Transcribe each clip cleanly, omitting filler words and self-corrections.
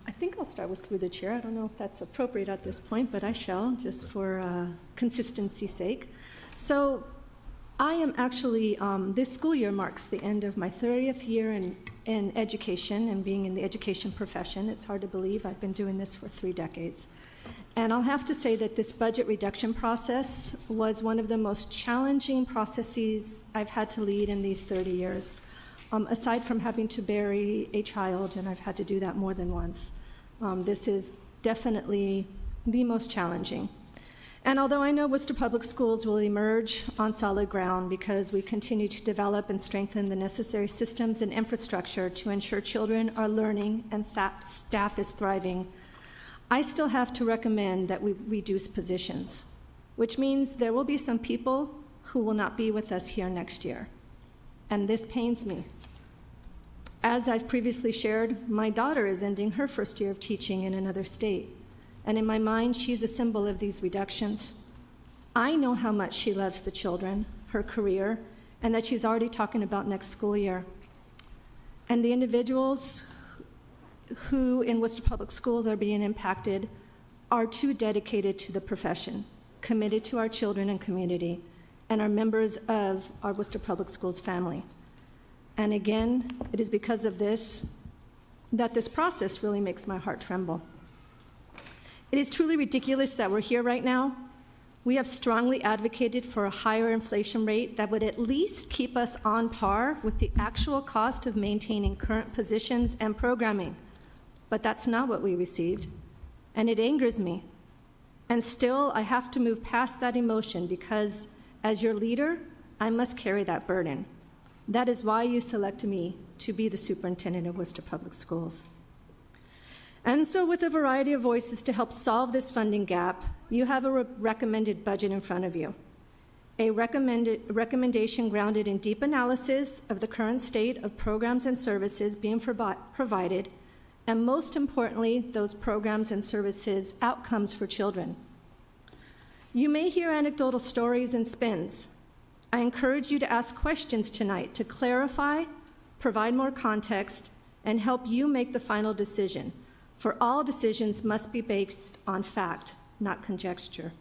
I think I'll start with through the chair. I don't know if that's appropriate at this point, but I shall, just for consistency's sake. So I am actually, this school year marks the end of my 30th year in education and being in the education profession. It's hard to believe I've been doing this for 3 decades. And I'll have to say that this budget reduction process was one of the most challenging processes I've had to lead in these 30 years. Aside from having to bury a child, and I've had to do that more than once, this is definitely the most challenging. And although I know Worcester Public Schools will emerge on solid ground because we continue to develop and strengthen the necessary systems and infrastructure to ensure children are learning and staff is thriving, I still have to recommend that we reduce positions, which means there will be some people who will not be with us here next year. And this pains me. As I've previously shared, my daughter is ending her first year of teaching in another state. And in my mind, she's a symbol of these reductions. I know how much she loves the children, her career, and that she's already talking about next school year. And the individuals who in Worcester Public Schools are being impacted are too dedicated to the profession, committed to our children and community, and are members of our Worcester Public Schools family. And again, it is because of this that this process really makes my heart tremble. It is truly ridiculous that we're here right now. We have strongly advocated for a higher inflation rate that would at least keep us on par with the actual cost of maintaining current positions and programming. But that's not what we received, and it angers me. And still, I have to move past that emotion because as your leader, I must carry that burden. That is why you selected me to be the superintendent of Worcester Public Schools. And so with a variety of voices to help solve this funding gap, you have a recommended budget in front of you. A recommendation grounded in deep analysis of the current state of programs and services being provided, and most importantly, those programs and services outcomes for children. You may hear anecdotal stories and spins. I encourage you to ask questions tonight to clarify, provide more context, and help you make the final decision. For all decisions must be based on fact, not conjecture.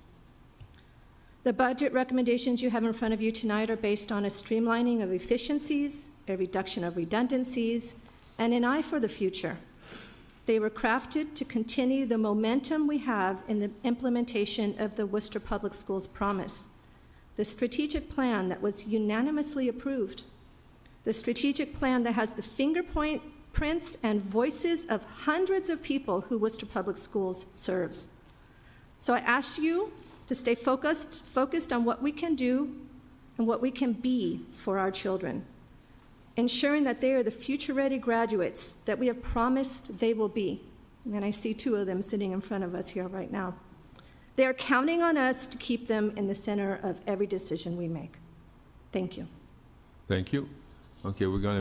The budget recommendations you have in front of you tonight are based on a streamlining of efficiencies, a reduction of redundancies, and an eye for the future. They were crafted to continue the momentum we have in the implementation of the Worcester Public Schools promise. The strategic plan that was unanimously approved. The strategic plan that has the fingerprints and voices of hundreds of people who Worcester Public Schools serves. So I ask you to stay focused on what we can do and what we can be for our children, ensuring that they are the future-ready graduates that we have promised they will be. And I see 2 of them sitting in front of us here right now. They are counting on us to keep them in the center of every decision we make. Thank you. Thank you. Okay, we're going to